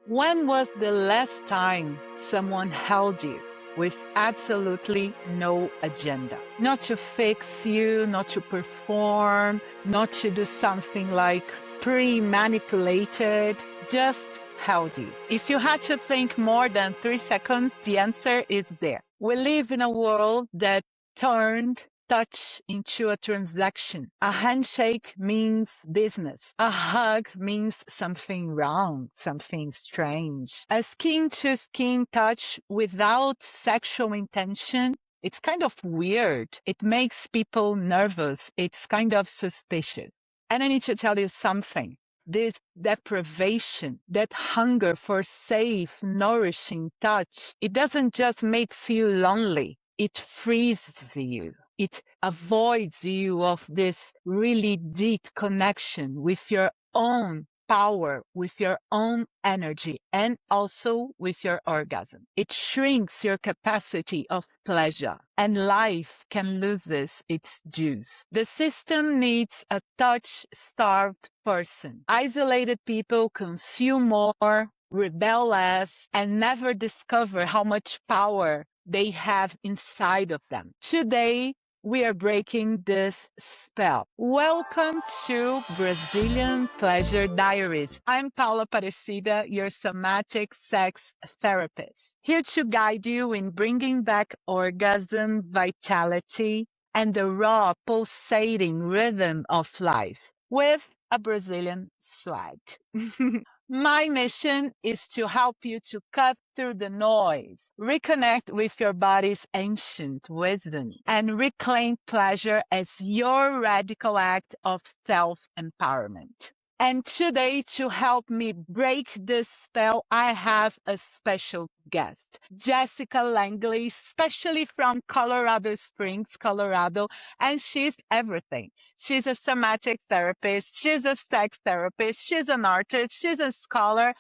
When was the last time someone held you with absolutely no agenda? Not to fix you, not to perform, not to do something like pre-manipulated, just held you. If you had to think more than 3 seconds, the answer is there. We live in a world that turned touch into a transaction. A handshake means business. A hug means something wrong, something strange. A skin to skin touch without sexual intention, it's kind of weird. It makes people nervous. It's kind of suspicious. And I need to tell you something. This deprivation, that hunger for safe, nourishing touch, it doesn't just make you lonely. It frees you. It avoids you of this really deep connection with your own power, with your own energy, and also with your orgasm. It shrinks your capacity of pleasure, and life can lose its juice. The system needs a touch-starved person. Isolated people consume more, rebel less, and never discover how much power they have inside of them. Today, we are breaking this spell. Welcome to Brazilian Pleasure Diaries. I'm Paula Aparecida, your somatic sex therapist, here to guide you in bringing back orgasm, vitality, and the raw, pulsating rhythm of life with a Brazilian swag. My mission is to help you to cut through the noise, reconnect with your body's ancient wisdom, and reclaim pleasure as your radical act of self-empowerment. And today, to help me break this spell, I have a special guest, Jessica Langley, especially from Colorado Springs, Colorado, and she's everything. She's a somatic therapist. She's a sex therapist. She's an artist. She's a scholar.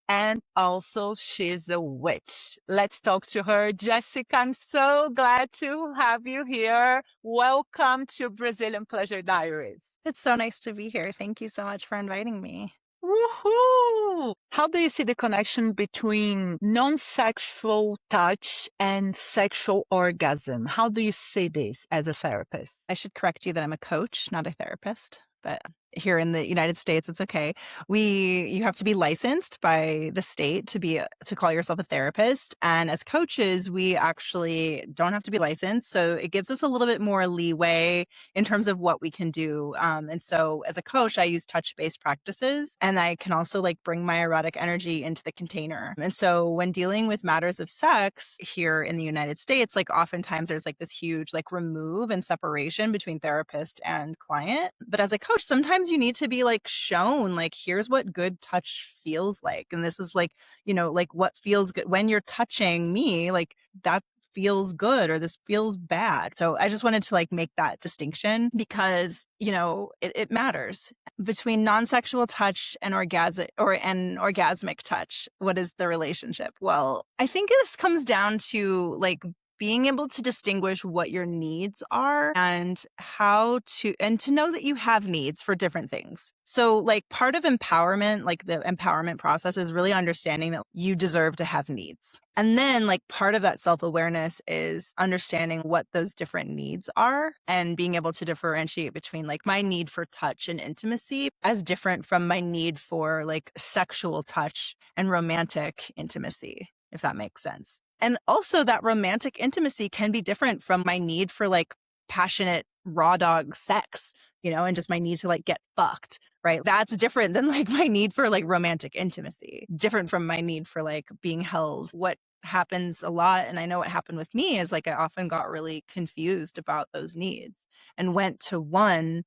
And also, she's a witch. Let's talk to her. Jessica, I'm so glad to have you here. Welcome to Brazilian Pleasure Diaries. It's so nice to be here. Thank you so much for inviting me. Woohoo! How do you see the connection between non-sexual touch and sexual orgasm? How do you see this as a therapist? I should correct you that I'm a coach, not a therapist, but here in the United States, it's okay. You have to be licensed by the state to call yourself a therapist. And as coaches, we actually don't have to be licensed. So it gives us a little bit more leeway in terms of what we can do. And so as a coach, I use touch-based practices, and I can also like bring my erotic energy into the container. And so when dealing with matters of sex here in the United States, like oftentimes there's like this huge like remove and separation between therapist and client. But as a coach, sometimes you need to be like shown like, here's what good touch feels like. And this is like, like what feels good when you're touching me, like that feels good or this feels bad. So I just wanted to like make that distinction because, it matters between non-sexual touch and orgasmic touch. What is the relationship? Well, I think this comes down to like being able to distinguish what your needs are and to know that you have needs for different things. So like part of empowerment, like the empowerment process is really understanding that you deserve to have needs. And then like part of that self-awareness is understanding what those different needs are and being able to differentiate between like my need for touch and intimacy as different from my need for like sexual touch and romantic intimacy, if that makes sense. And also that romantic intimacy can be different from my need for like passionate raw dog sex, and just my need to like get fucked, right? That's different than like my need for like romantic intimacy, different from my need for like being held. What happens a lot, and I know what happened with me, is like I often got really confused about those needs and went to one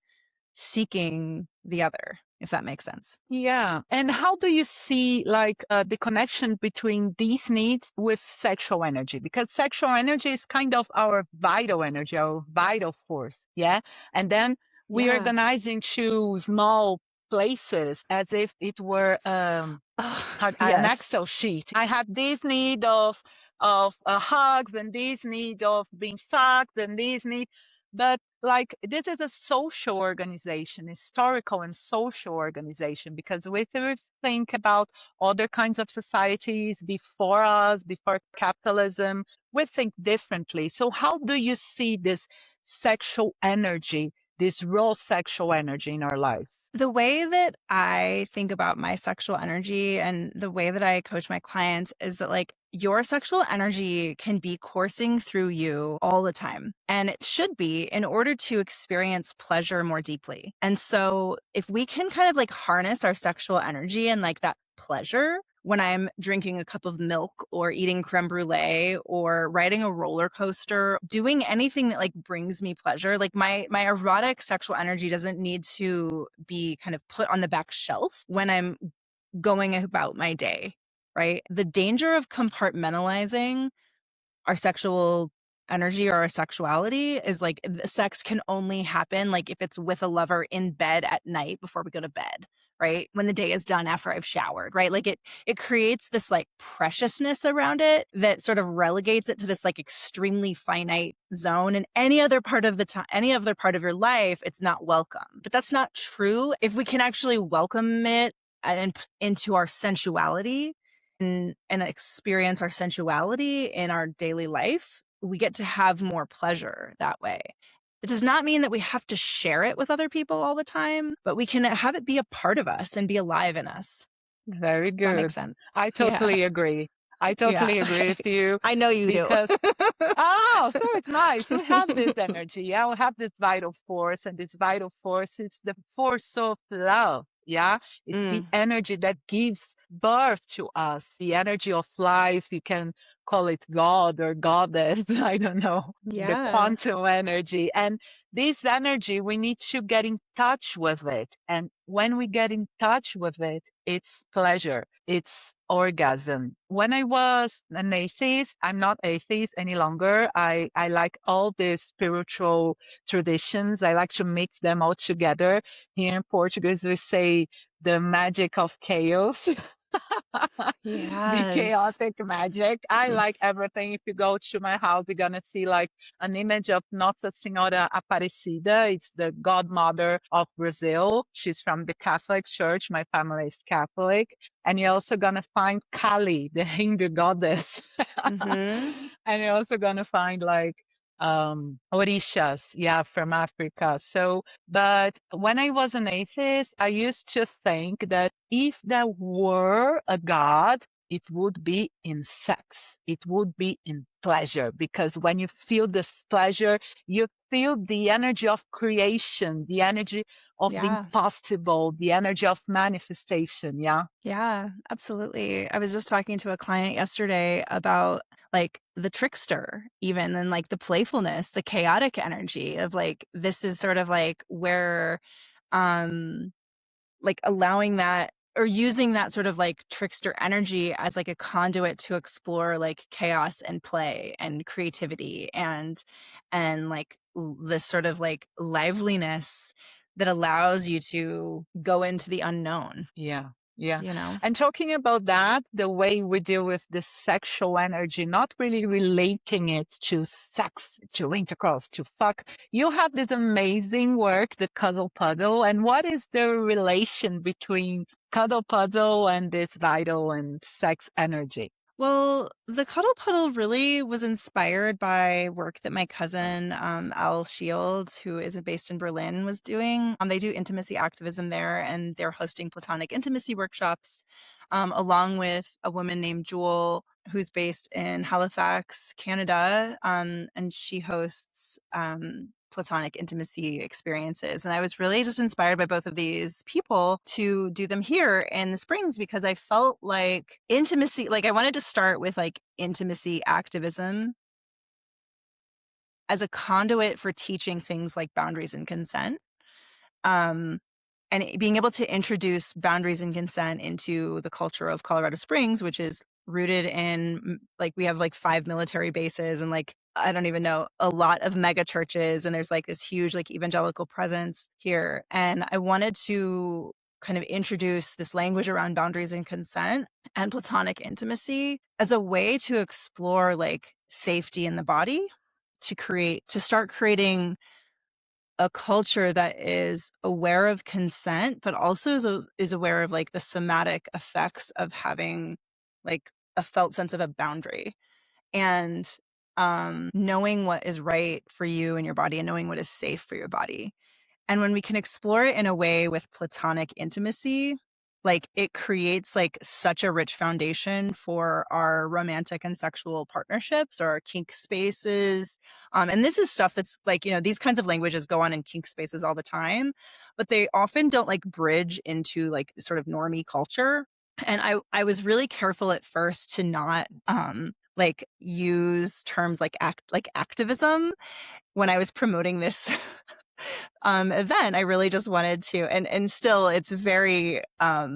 seeking the other, if that makes sense. Yeah. And how do you see like the connection between these needs with sexual energy? Because sexual energy is kind of our vital energy, our vital force. Yeah. And then we Yeah. organize into small places as if it were an Yes. Excel sheet. I have this need of hugs and this need of being fucked and this need. But like this is a social organization, historical and social organization, because if we think about other kinds of societies before us, before capitalism, we think differently. So how do you see this sexual energy, this raw sexual energy in our lives? The way that I think about my sexual energy and the way that I coach my clients is that like your sexual energy can be coursing through you all the time. And it should be in order to experience pleasure more deeply. And so if we can kind of like harness our sexual energy and like that pleasure when I'm drinking a cup of milk or eating creme brulee or riding a roller coaster, doing anything that like brings me pleasure. Like my erotic sexual energy doesn't need to be kind of put on the back shelf when I'm going about my day, right? The danger of compartmentalizing our sexual energy or our sexuality is like the sex can only happen like if it's with a lover in bed at night before we go to bed, right? When the day is done after I've showered, right? Like it creates this like preciousness around it that sort of relegates it to this like extremely finite zone, and any other part of the time, any other part of your life, it's not welcome. But that's not true. If we can actually welcome it and into our sensuality, and experience our sensuality in our daily life, we get to have more pleasure that way. It does not mean that we have to share it with other people all the time, but we can have it be a part of us and be alive in us. Very Does that make good. sense? I Yeah. totally agree. I Yeah. totally agree Okay. with you I know you do. because oh, so it's nice. We have this energy. Yeah, we have this vital force, and this vital force is the force of love. Yeah, it's the Mm, energy that gives birth to us, the energy of life. You can call it God or goddess. I don't know, the yeah. quantum energy. And this energy, we need to get in touch with it. And when we get in touch with it, it's pleasure, it's orgasm. When I was an atheist, I'm not atheist any longer. I like all the spiritual traditions. I like to mix them all together. Here in Portuguese, we say the magic of chaos. The Yes. chaotic magic. I Mm, like everything. If you go to my house, you're gonna see like an image of Nossa Senhora Aparecida. It's the godmother of Brazil. She's from the Catholic Church. My family is Catholic. And you're also gonna find Kali, the Hindu goddess. mm-hmm. And you're also gonna find like orishas, yeah, from Africa. So but when I was an atheist, I used to think that if there were a God, it would be in sex. It would be in pleasure. Because when you feel this pleasure, you feel the energy of creation, the energy of the Yeah. impossible, the energy of manifestation. Yeah. Yeah, absolutely. I was just talking to a client yesterday about like the trickster, even, and like the playfulness, the chaotic energy of like this is sort of like where um like allowing that or using that sort of like trickster energy as like a conduit to explore like chaos and play and creativity and like this sort of like liveliness that allows you to go into the unknown, Yeah. Yeah. you know? And talking about that, the way we deal with the sexual energy, not really relating it to sex, to intercourse, to fuck. You have this amazing work, the cuddle puddle. And what is the relation between cuddle puddle and this vital and sex energy? Well, the Cuddle Puddle really was inspired by work that my cousin, Al Shields, who is based in Berlin, was doing. They do intimacy activism there, and they're hosting platonic intimacy workshops, along with a woman named Jewel, who's based in Halifax, Canada, and she hosts platonic intimacy experiences. And I was really just inspired by both of these people to do them here in the Springs because I felt like intimacy, like I wanted to start with like intimacy activism as a conduit for teaching things like boundaries and consent. Um, and being able to introduce boundaries and consent into the culture of Colorado Springs, which is rooted in like we have like 5 military bases and like I don't even know a lot of mega churches, and there's like this huge like evangelical presence here, and I wanted to kind of introduce this language around boundaries and consent and platonic intimacy as a way to explore like safety in the body, to start creating a culture that is aware of consent, but also is aware of like the somatic effects of having like a felt sense of a boundary, and knowing what is right for you and your body and knowing what is safe for your body. And when we can explore it in a way with platonic intimacy, like it creates like such a rich foundation for our romantic and sexual partnerships or our kink spaces. And this is stuff that's like, you know, these kinds of languages go on in kink spaces all the time, but they often don't like bridge into like sort of normie culture. And I was really careful at first to not like use terms like activism when I was promoting this event. I really just wanted to, and still it's very, I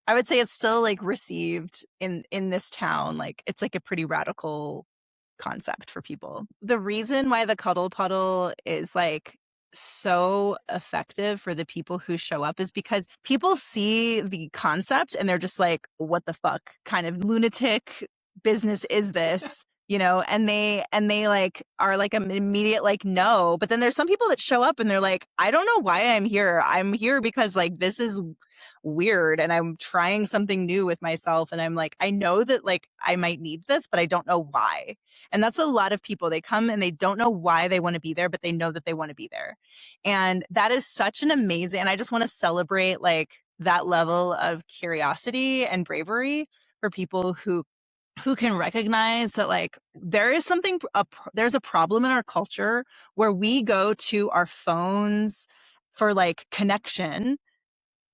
would say it's still like received in this town. Like it's like a pretty radical concept for people. The reason why the cuddle puddle is like so effective for the people who show up is because people see the concept and they're just like, what the fuck kind of lunatic business is this? You know, and they like are like an immediate like no. But then there's some people that show up and they're like, I don't know why I'm here. I'm here because like this is weird and I'm trying something new with myself. And I'm like, I know that like I might need this, but I don't know why. And that's a lot of people. They come and they don't know why they want to be there, but they know that they want to be there. And that is such an amazing, and I just want to celebrate like that level of curiosity and bravery for people who can recognize that like there is something, there's a problem in our culture where we go to our phones for like connection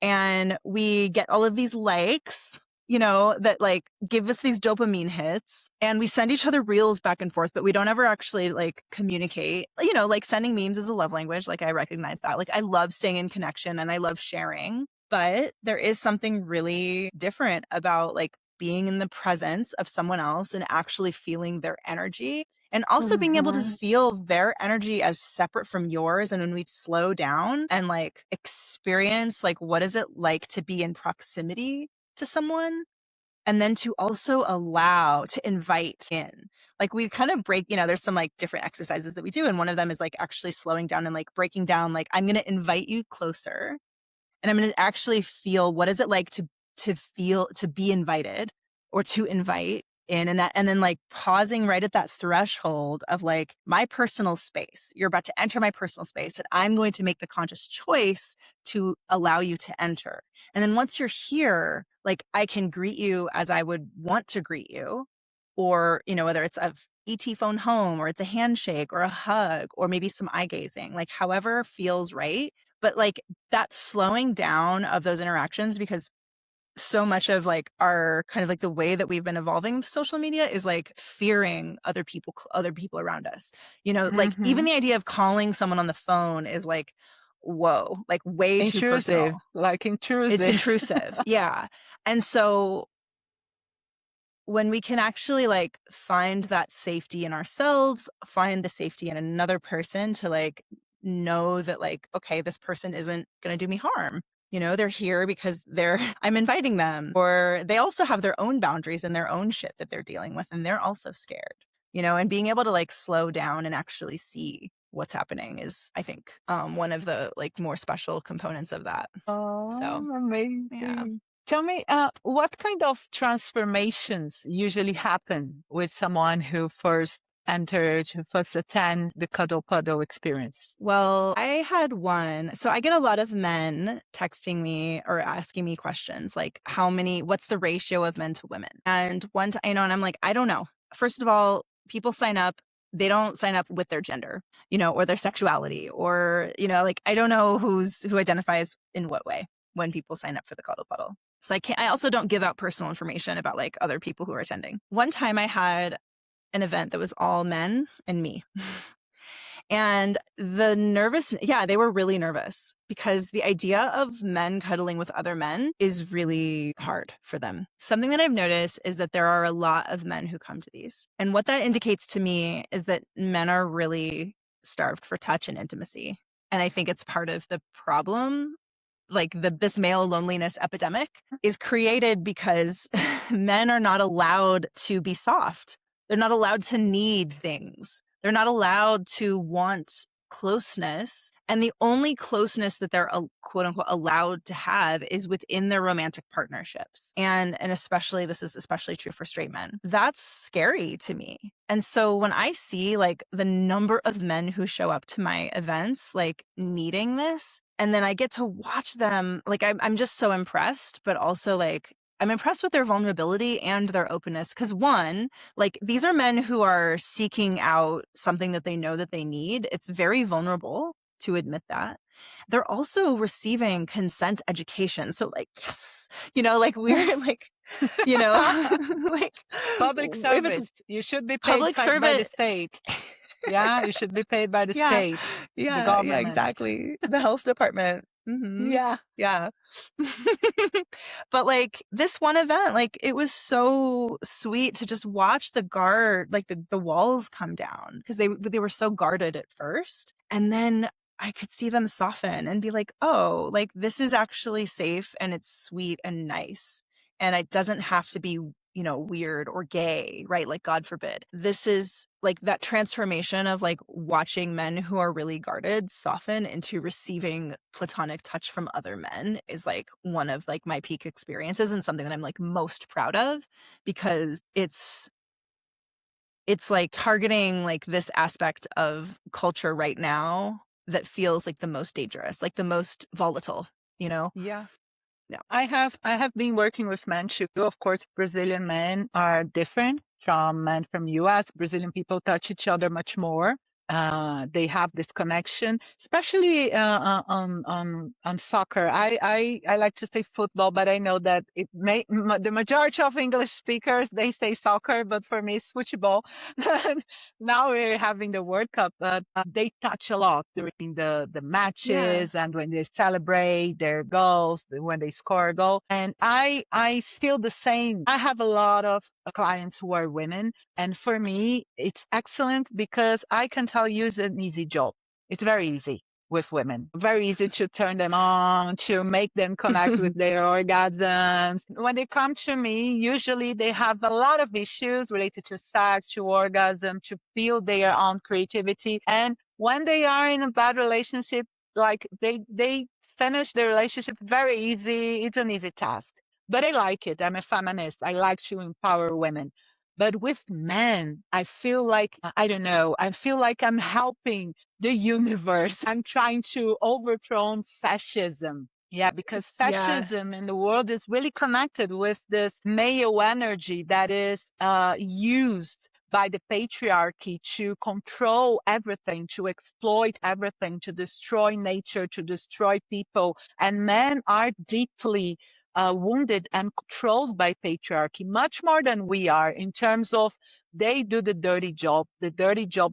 and we get all of these likes, you know, that like give us these dopamine hits, and we send each other reels back and forth, but we don't ever actually like communicate. You know, like sending memes is a love language. Like I recognize that. Like I love staying in connection and I love sharing, but there is something really different about like being in the presence of someone else and actually feeling their energy, and also being able to feel their energy as separate from yours. And when we slow down and like experience like what is it like to be in proximity to someone, and then to also allow to invite in, like we kind of break, you know, there's some like different exercises that we do, and one of them is like actually slowing down and like breaking down, like I'm going to invite you closer and I'm going to actually feel what is it like to feel, to be invited or to invite in, and that, and then like pausing right at that threshold of like my personal space. You're about to enter my personal space and I'm going to make the conscious choice to allow you to enter. And then once you're here, like I can greet you as I would want to greet you, or, you know, whether it's a ET phone home or it's a handshake or a hug or maybe some eye gazing, like however feels right. But like that slowing down of those interactions, because so much of like our kind of like the way that we've been evolving with social media is like fearing other people around us. You know, like even the idea of calling someone on the phone is like, whoa, like way too Intrusive, personal. like intrusive. It's intrusive. Yeah. And so when we can actually like find that safety in ourselves, find the safety in another person to like know that like, okay, this person isn't going to do me harm. You know, they're here because I'm inviting them, or they also have their own boundaries and their own shit that they're dealing with. And they're also scared, you know, and being able to like slow down and actually see what's happening is, I think, one of the like more special components of that. So, Amazing. yeah. Tell me, what kind of transformations usually happen with someone who first attend the cuddle puddle experience? Well, I had one. So I get a lot of men texting me or asking me questions like what's the ratio of men to women? And one time, you know, and I'm like, I don't know. First of all, people sign up, they don't sign up with their gender, you know, or their sexuality, or, you know, like I don't know who identifies in what way when people sign up for the cuddle puddle. So I also don't give out personal information about like other people who are attending. One time I had an event that was all men and me. And the they were really nervous because the idea of men cuddling with other men is really hard for them. Something that I've noticed is that there are a lot of men who come to these. And what that indicates to me is that men are really starved for touch and intimacy. And I think it's part of the problem. Like this male loneliness epidemic is created because men are not allowed to be soft. They're not allowed to need things. They're not allowed to want closeness And the only closeness that they're quote unquote allowed to have is within their romantic partnerships. And especially, this is especially true for straight men. That's scary to me. And so when I see like the number of men who show up to my events, like needing this, and then I get to watch them, like I'm just so impressed, but also like I'm impressed with their vulnerability and their openness. Because one, like these are men who are seeking out something that they know that they need. It's very vulnerable to admit that. They're also receiving consent education. So like, yes, like we're like, like Public if it's service. You should be paid public by the servant. state. Yeah, you should be paid by the Yeah. state, the Yeah, government. exactly. The health department. Yeah. Yeah. But like this one event, like it was so sweet to just watch the guard, like the walls come down because they were so guarded at first. And then I could see them soften and be like, oh, like this is actually safe and it's sweet and nice. And it doesn't have to be, weird or gay, right? Like, God forbid. This is like that transformation of like watching men who are really guarded soften into receiving platonic touch from other men is like one of like my peak experiences and something that I'm like most proud of because it's like targeting like this aspect of culture right now that feels like the most dangerous, like the most volatile, Yeah. Yeah. I have been working with men too. Of course, Brazilian men are different from men from US. Brazilian people touch each other much more. They have this connection, especially on soccer. I like to say football, but I know that the majority of English speakers they say soccer, but for me it's football. Now we're having the World Cup, but they touch a lot during the matches and when they celebrate their goals, when they score a goal. And I feel the same. I have a lot of clients who are women, and for me, it's excellent because I can tell you it's an easy job. It's very easy with women. Very easy to turn them on, to make them connect with their orgasms. When they come to me, usually they have a lot of issues related to sex, to orgasm, to feel their own creativity. And when they are in a bad relationship, like they finish the relationship very easy. It's an easy task. But I like it. I'm a feminist. I like to empower women. But with men, I feel like, I don't know, I feel like I'm helping the universe. I'm trying to overthrow fascism. Yeah, because fascism in the world is really connected with this male energy that is used by the patriarchy to control everything, to exploit everything, to destroy nature, to destroy people. And men are deeply wounded and controlled by patriarchy much more than we are in terms of they do the dirty job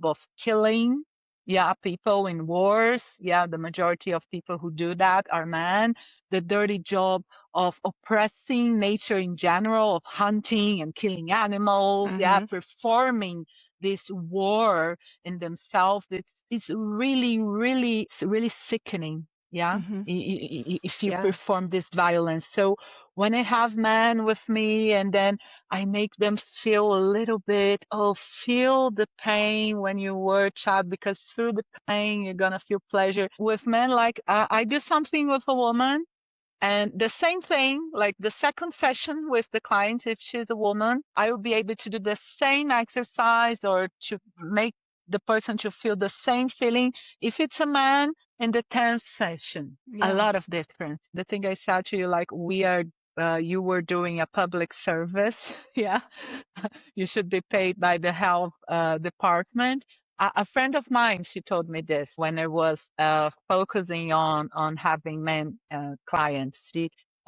of killing. Yeah, people in wars. Yeah, the majority of people who do that are men. The dirty job of oppressing nature in general, of hunting and killing animals. Yeah, performing this war in themselves. It's really, really, it's really sickening. Yeah, if you perform this violence. So when I have men with me and then I make them feel a little bit, feel the pain when you were a child, because through the pain, you're going to feel pleasure. With men, like I do something with a woman and the same thing, like the second session with the client, if she's a woman, I will be able to do the same exercise or to make the person to feel the same feeling. If it's a man in the 10th session, a lot of difference. The thing I said to you, like you were doing a public service. Yeah. You should be paid by the health department. A friend of mine, she told me this when I was focusing on having men clients.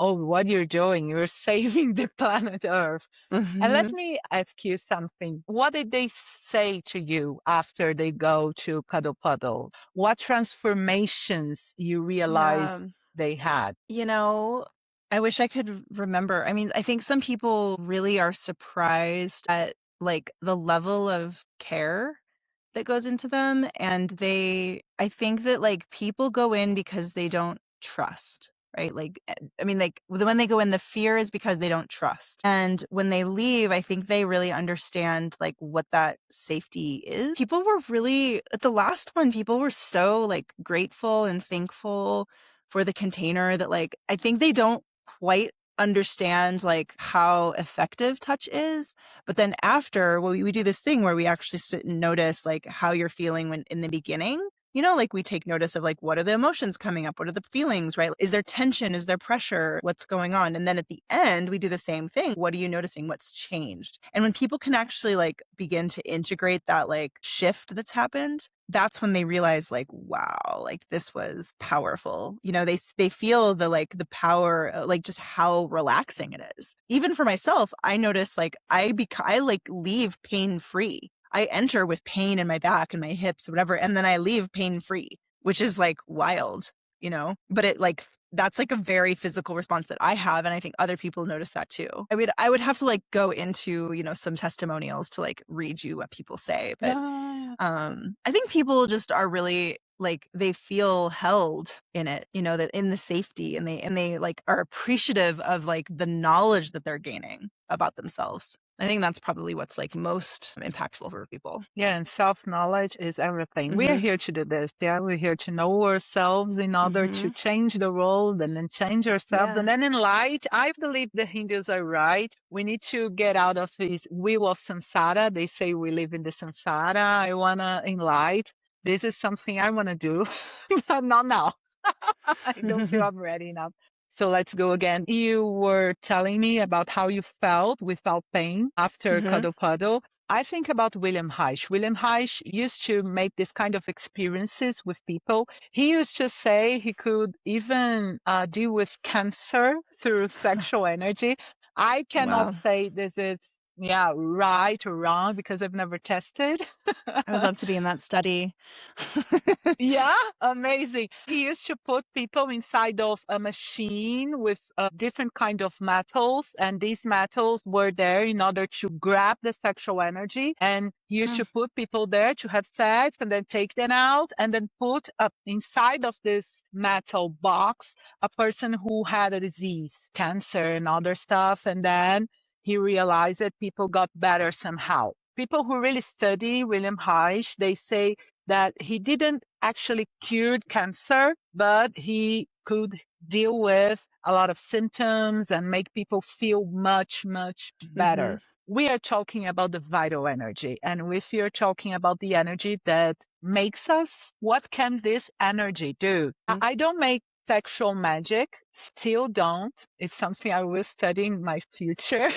What you're doing, you're saving the planet Earth. And let me ask you something. What did they say to you after they go to Cuddle Puddle? What transformations you realized they had? I wish I could remember. I mean, I think some people really are surprised at like the level of care that goes into them. And I think that like people go in because they don't trust. right? Like, I mean, like when they go in, the fear is because they don't trust. And when they leave, I think they really understand like what that safety is. People were really, at the last one, people were so like grateful and thankful for the container that like, I think they don't quite understand like how effective touch is. But then after, well, we do this thing where we actually sit and notice like how you're feeling when in the beginning. Like we take notice of like, what are the emotions coming up? What are the feelings, right? Is there tension? Is there pressure? What's going on? And then at the end, we do the same thing. What are you noticing? What's changed? And when people can actually like begin to integrate that like shift that's happened, that's when they realize like, wow, like this was powerful. They feel the power, like just how relaxing it is. Even for myself, I notice like I like leave pain free. I enter with pain in my back and my hips, whatever, and then I leave pain free, which is like wild, but it like, that's like a very physical response that I have. And I think other people notice that too. I would have to like go into, some testimonials to like read you what people say. But Yeah. I think people just are really like, they feel held in it, that in the safety, and they like are appreciative of like the knowledge that they're gaining about themselves. I think that's probably what's like most impactful for people. Yeah, and self-knowledge is everything. We are Mm-hmm. here to do this. Yeah, we're here to know ourselves in order to Mm-hmm. change the world and then change ourselves. And Yeah. then in light, I believe the Hindus are right. We need to get out of this wheel of samsara. They say we live in the samsara. I want to enlight. This is something I want to do, but not now. I don't feel I'm ready enough. So let's go again. You were telling me about how you felt without pain after Mm-hmm. Cuddle Puddle. I think about William Reich. William Reich used to make this kind of experiences with people. He used to say he could even deal with cancer through sexual energy. I cannot Wow. say this is, yeah, right or wrong because I've never tested. I would love to be in that study. Yeah, amazing. He used to put people inside of a machine with different kind of metals, and these metals were there in order to grab the sexual energy. And he used to put people there to have sex, and then take them out, and then put up inside of this metal box a person who had a disease, cancer, and other stuff. And then he realized that people got better somehow. People who really study William Reich, they say that he didn't actually cure cancer, but he could deal with a lot of symptoms and make people feel much, much Mm-hmm. better. We are talking about the vital energy. And if you're talking about the energy that makes us, what can this energy do? I don't make sexual magic, still don't. It's something I will study in my future.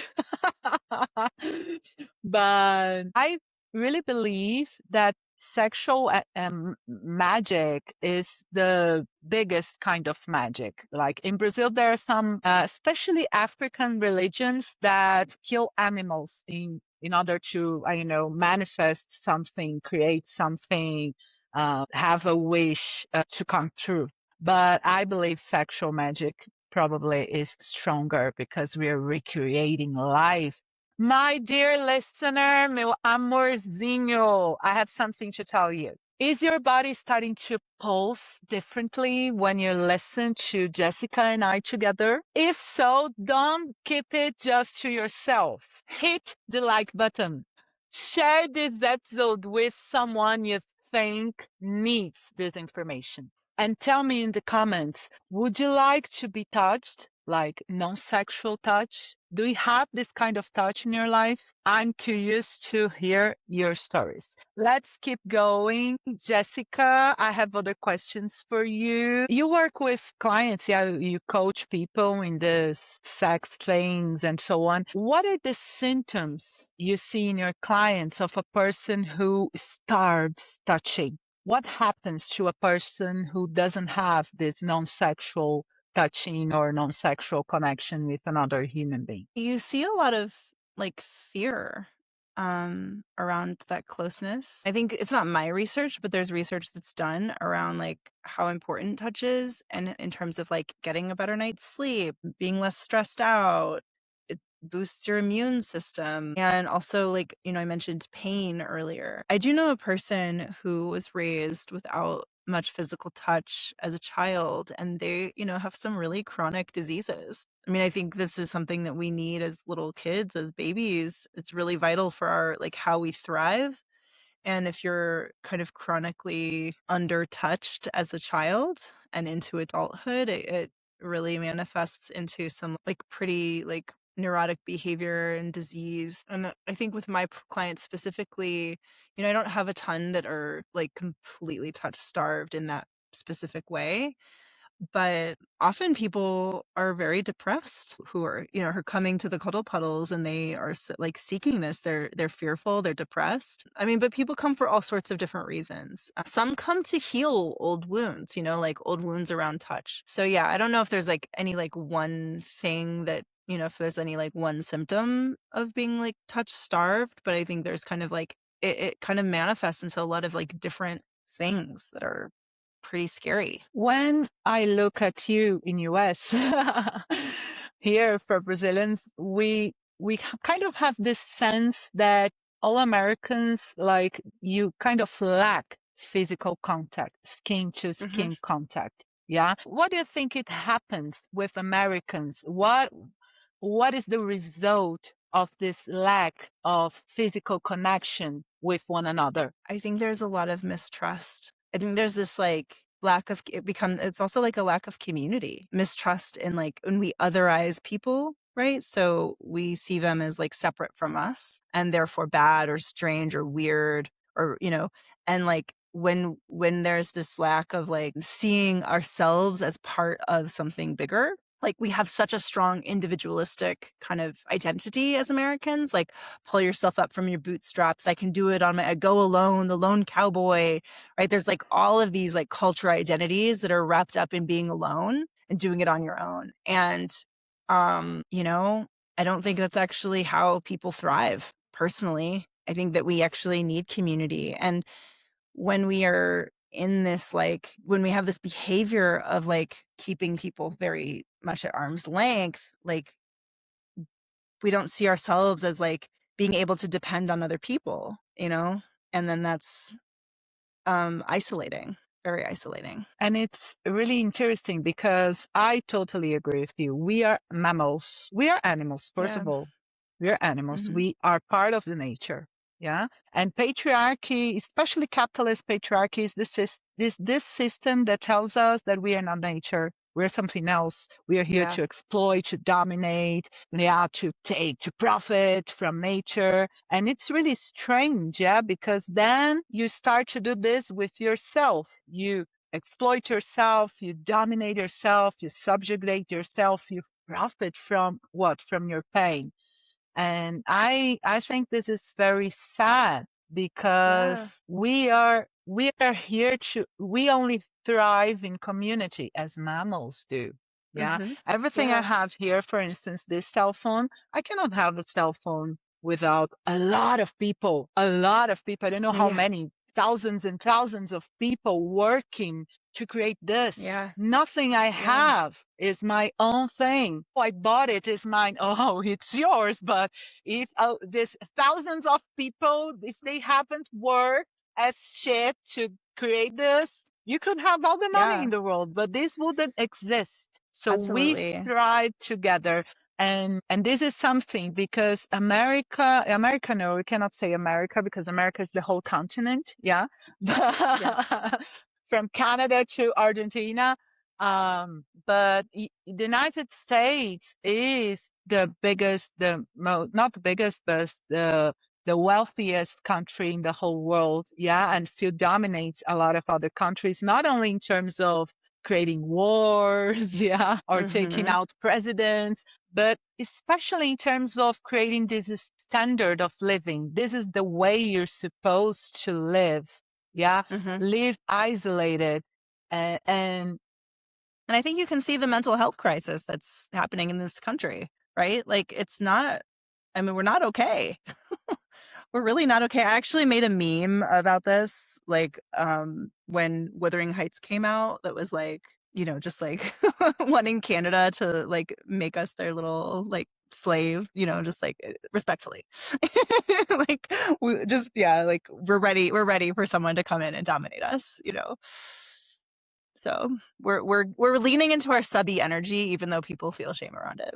But I really believe that sexual magic is the biggest kind of magic. Like in Brazil, there are some, especially African religions that kill animals in order to, manifest something, create something, have a wish to come true. But I believe sexual magic probably is stronger because we are recreating life. My dear listener, meu amorzinho, I have something to tell you. Is your body starting to pulse differently when you listen to Jessica and I together? If so, don't keep it just to yourself. Hit the like button. Share this episode with someone you think needs this information. And tell me in the comments, would you like to be touched? Like non-sexual touch? Do you have this kind of touch in your life? I'm curious to hear your stories. Let's keep going. Jessica, I have other questions for you. You work with clients, yeah, you coach people in this sex things and so on. What are the symptoms you see in your clients of a person who starts touching? What happens to a person who doesn't have this non-sexual touching or non-sexual connection with another human being? You see a lot of like fear around that closeness. I think it's not my research, but there's research that's done around like how important touch is, and in terms of like getting a better night's sleep, being less stressed out. It boosts your immune system. And also, like, I mentioned pain earlier. I do know a person who was raised without much physical touch as a child, and they, have some really chronic diseases. I mean, I think this is something that we need as little kids, as babies. It's really vital for our, like, how we thrive. And if you're kind of chronically under-touched as a child and into adulthood, it really manifests into some, like, pretty, like, neurotic behavior and disease. And I think with my clients specifically, I don't have a ton that are, like, completely touch-starved in that specific way. But often people are very depressed who are coming to the cuddle puddles, and they are like seeking this. They're fearful, they're depressed. I mean, but people come for all sorts of different reasons. Some come to heal old wounds, like old wounds around touch. So yeah, I don't know if there's like any like one thing that, if there's any like one symptom of being like touch starved, but I think there's kind of like it kind of manifests into a lot of like different things that are pretty scary. When I look at you in US, here for Brazilians, we kind of have this sense that all Americans, like, you kind of lack physical contact, skin to skin contact. Yeah. What do you think it happens with Americans? What is the result of this lack of physical connection with one another? I think there's a lot of mistrust. I think there's this like it's also like a lack of community, mistrust in like when we otherize people, right? So we see them as like separate from us and therefore bad or strange or weird or, and like when there's this lack of like seeing ourselves as part of something bigger, like we have such a strong individualistic kind of identity as Americans, like pull yourself up from your bootstraps. I can do it I go alone, the lone cowboy, right? There's like all of these like cultural identities that are wrapped up in being alone and doing it on your own. And, I don't think that's actually how people thrive personally. I think that we actually need community. And when we are in this, like, when we have this behavior of like keeping people very much at arm's length, like we don't see ourselves as like being able to depend on other people, and then that's isolating, very isolating. And it's really interesting because I totally agree with you. We are mammals. We are animals, first Yeah. of all. We are animals. Mm-hmm. We are part of the nature. Yeah. And patriarchy, especially capitalist patriarchy, is this system that tells us that we are not nature. We're something else. We are here to exploit, to dominate, to profit from nature. And it's really strange, yeah, because then you start to do this with yourself. You exploit yourself, you dominate yourself, you subjugate yourself, you profit from what? From your pain. And I think this is very sad because we only thrive in community as mammals do. Yeah. Mm-hmm. Everything I have here, for instance, this cell phone, I cannot have a cell phone without a lot of people. A lot of people. I don't know how many thousands and thousands of people working to create this. Nothing I have is my own thing. Oh, I bought it, is mine. Oh, it's yours. But if there's thousands of people, if they haven't worked as shit to create this, you could have all the money in the world, but this wouldn't exist. So Absolutely. we thrive together. And this is something because America, no, we cannot say America because America is the whole continent. Yeah. From Canada to Argentina. But the United States is the biggest, not the biggest, but the wealthiest country in the whole world. Yeah. And still dominates a lot of other countries, not only in terms of creating wars, yeah, or taking out presidents, but especially in terms of creating this standard of living. This is the way you're supposed to live. Yeah. Live isolated. And I think you can see the mental health crisis that's happening in this country, right? Like we're not okay. We're really not okay. I actually made a meme about this, like when Wuthering Heights came out, that was like, just like wanting Canada to like make us their little like slave, just like respectfully. Like we just, like we're ready for someone to come in and dominate us, So we're leaning into our subby energy, even though people feel shame around it.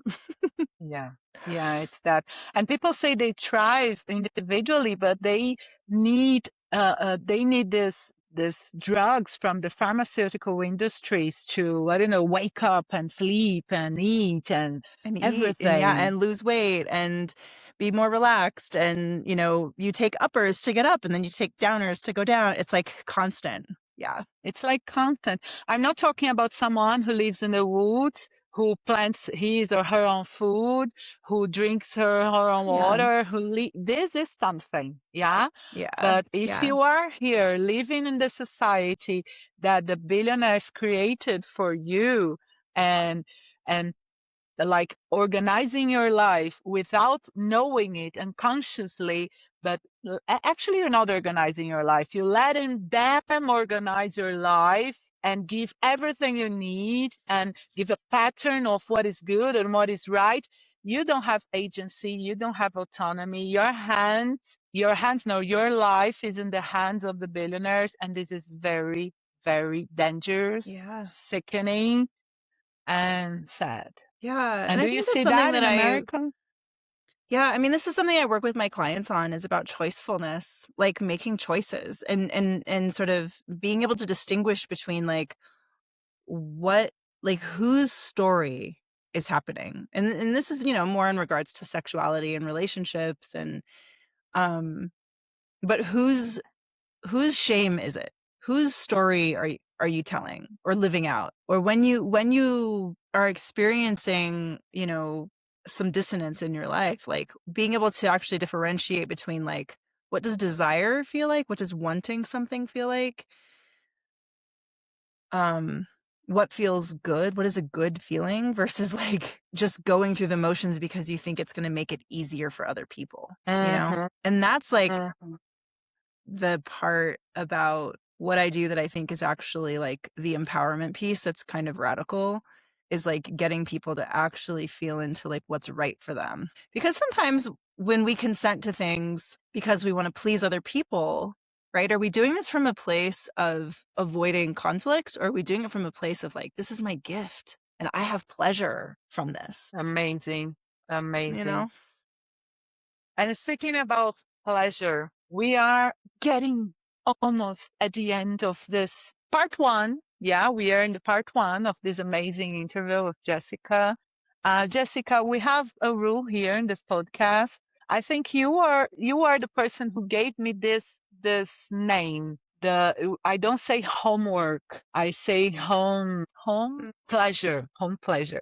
Yeah. Yeah, it's that. And people say they thrive individually, but they need this drugs from the pharmaceutical industries to, I don't know, wake up and sleep and eat and And eat and everything. and lose weight and be more relaxed. And, you take uppers to get up and then you take downers to go down. It's like constant. Yeah. It's like constant. I'm not talking about someone who lives in the woods, who plants his or her own food, who drinks her own Yeah. water, this is something, yeah? Yeah. But if Yeah. you are here living in the society that the billionaires created for you and and like organizing your life without knowing it unconsciously, but actually you're not organizing your life, you're letting them organize your life and give everything you need and give a pattern of what is good and what is right. You don't have agency, you don't have autonomy. Your life is in the hands of the billionaires, and this is very, very dangerous, Yeah. sickening, and sad. Yeah. And And I do you think that's see something that that in America? yeah, I mean, this is something I work with my clients on, is about choicefulness, like making choices and sort of being able to distinguish between like what, like whose story is happening. And this is, more in regards to sexuality and relationships um but whose shame is it? Whose story are you telling or living out? Or when you are experiencing, some dissonance in your life, like being able to actually differentiate between like, what does desire feel like? What does wanting something feel like? What feels good? What is a good feeling versus like just going through the motions because you think it's going to make it easier for other people, Mhm, And that's like mhm. the part about what I do that I think is actually like the empowerment piece that's kind of radical, is like getting people to actually feel into like what's right for them. Because sometimes when we consent to things because we want to please other people, right? Are we doing this from a place of avoiding conflict, or are we doing it from a place of like, this is my gift and I have pleasure from this, Amazing. you Amazing. know? And speaking about pleasure, we are getting almost at the end of this part one. Yeah, we are in the part one of this amazing interview with Jessica. Jessica, we have a rule here in this podcast. I think you are the person who gave me this name. I don't say homework. I say home pleasure.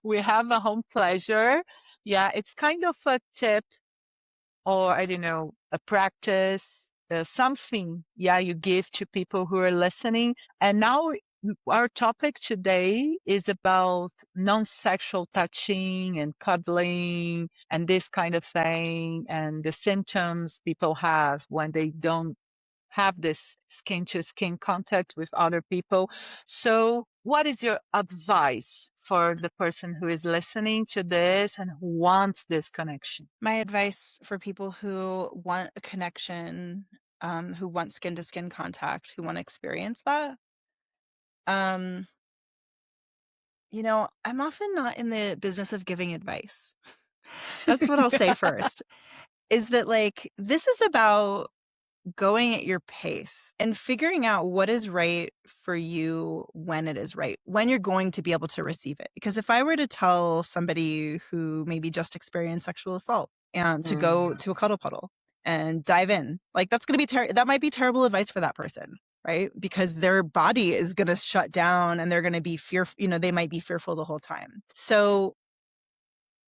We have a home pleasure. Yeah, it's kind of a tip, or I don't know, a practice, something, yeah, you give to people who are listening. And now our topic today is about non-sexual touching and cuddling and this kind of thing, and the symptoms people have when they don't have this skin to skin contact with other people. So, what is your advice for the person who is listening to this and who wants this connection? My advice for people who want a connection, who want skin to skin contact, who want to experience that, um, I'm often not in the business of giving advice. That's what I'll say first, is that like, this is about going at your pace and figuring out what is right for you when it is right, when you're going to be able to receive it. Because if I were to tell somebody who maybe just experienced sexual assault to go to a cuddle puddle and dive in, like that's going to be that might be terrible advice for that person, right? Because their body is going to shut down and they're going to be fearful, they might be fearful the whole time. So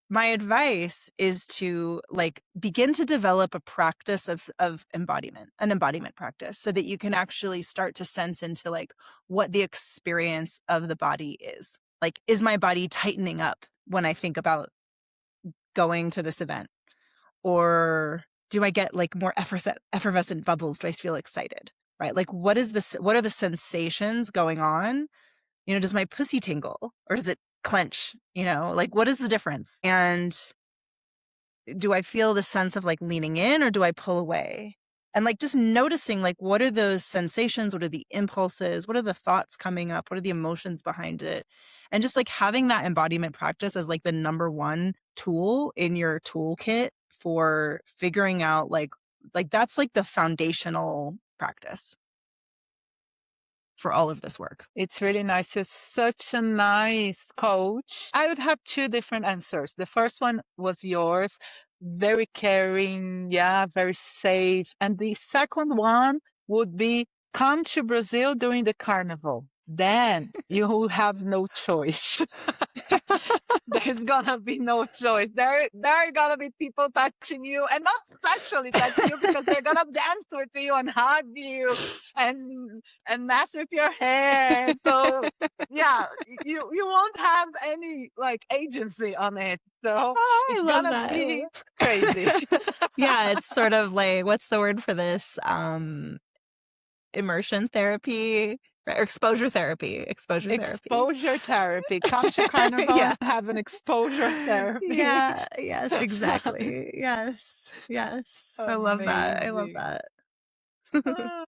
my advice is to like begin to develop a practice of embodiment, an embodiment practice, so that you can actually start to sense into like what the experience of the body is. Like, is my body tightening up when I think about going to this event? Or do I get like more effervescent bubbles? Do I feel excited? Right? Like, what are the sensations going on? Does my pussy tingle or does it clench? Like, what is the difference? And do I feel the sense of like leaning in, or do I pull away? And like just noticing like what are those sensations, what are the impulses, what are the thoughts coming up, what are the emotions behind it, and just like having that embodiment practice as like the number one tool in your toolkit for figuring out like that's like the foundational practice for all of this work. It's really nice. You're such a nice coach. I would have two different answers. The first one was yours, very caring, yeah, very safe. And the second one would be come to Brazil during the carnival. Then you will have no choice. There's gonna be no choice. There are gonna be people touching you, and not sexually touching you, because they're gonna dance with you and hug you and mess with your hair. So yeah, you won't have any like agency on it. So Oh, I it's love gonna that. be crazy. Yeah, it's sort of like, what's the word for this? Immersion therapy or exposure therapy. Exposure therapy. Come to Carnival Yeah. and have an exposure therapy. Yeah, yes, exactly. Yes. I love that. Amazing.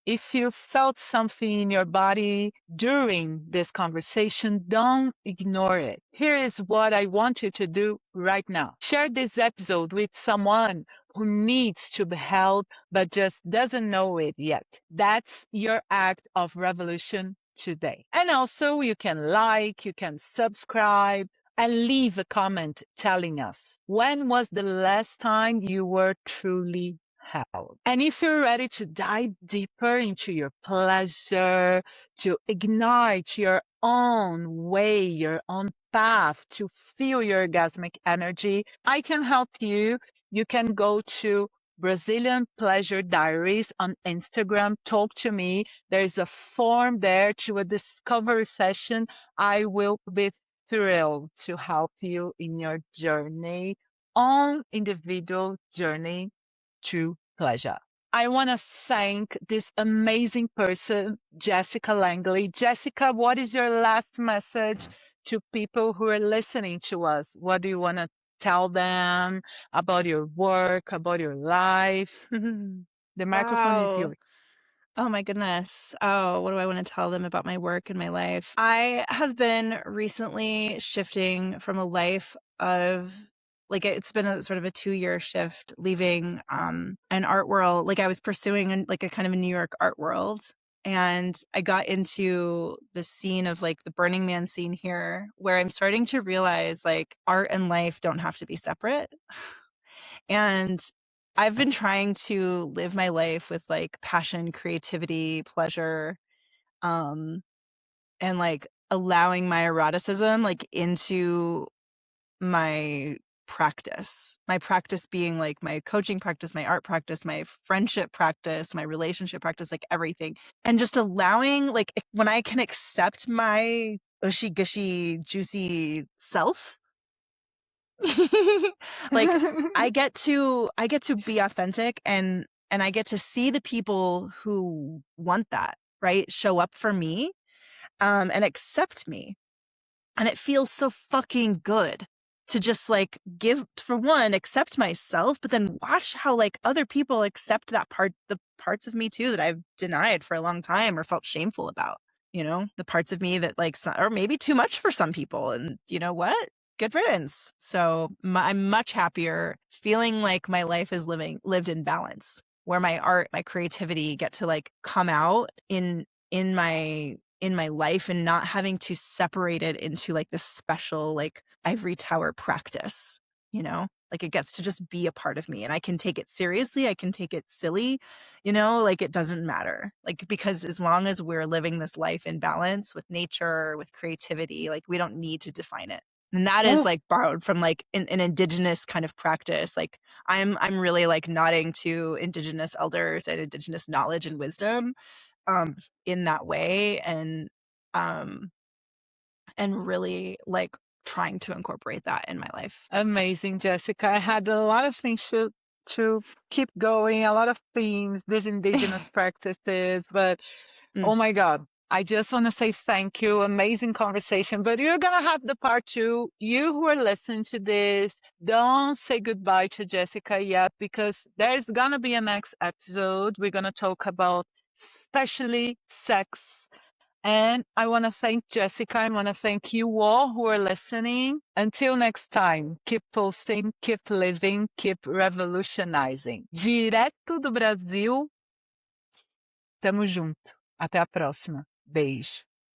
If you felt something in your body during this conversation, don't ignore it. Here is what I want you to do right now. Share this episode with someone who needs to be held but just doesn't know it yet. That's your act of revolution today. And also, you can like, you can subscribe, and leave a comment telling us when was the last time you were truly held. And if you're ready to dive deeper into your pleasure, to ignite your own way, your own path, to feel your orgasmic energy, I can help you. You can go to Brazilian Pleasure Diaries on Instagram. Talk to me. There's a form there to a discovery session. I will be thrilled to help you in your journey, on individual journey to pleasure. I want to thank this amazing person, Jessica Langley. Jessica, what is your last message to people who are listening to us? What do you want to tell them about your work, about your life? The microphone is Wow. yours. Oh my goodness. Oh, what do I want to tell them about my work and my life? I have been recently shifting from a life of like it's been a sort of a 2-year shift, leaving an art world. Like I was pursuing like a kind of a New York art world, and I got into the scene of like the Burning Man scene here, where I'm starting to realize like art and life don't have to be separate. And I've been trying to live my life with like passion, creativity, pleasure, and like allowing my eroticism like into my practice. My practice being like my coaching practice, my art practice, my friendship practice, my relationship practice, like everything. And just allowing like when I can accept my ushy gushy juicy self, like I get to be authentic, and I get to see the people who want that, right, show up for me, and accept me. And it feels so fucking good to just like give, for one, accept myself, but then watch how like other people accept the parts of me too that I've denied for a long time or felt shameful about, the parts of me that like, or maybe too much for some people. And you know what? Good riddance. So I'm much happier feeling like my life is lived in balance, where my art, my creativity get to like come out in my life, and not having to separate it into like this special like ivory tower practice, like it gets to just be a part of me, and I can take it seriously, I can take it silly, like it doesn't matter, like, because as long as we're living this life in balance with nature, with creativity, like we don't need to define it. And that is like borrowed from like an indigenous kind of practice. Like I'm really like nodding to indigenous elders and indigenous knowledge and wisdom in that way, and really like trying to incorporate that in my life. Amazing, Jessica. I had a lot of things to keep going, a lot of themes, these indigenous practices, but oh my God, I just want to say thank you. Amazing conversation. But you're going to have the part two. You who are listening to this, don't say goodbye to Jessica yet, because there's going to be a next episode. We're going to talk about especially sex. And I want to thank Jessica. I want to thank you all who are listening. Until next time, keep posting, keep living, keep revolutionizing. Direto do Brasil, tamo junto. Até a próxima. Beijo.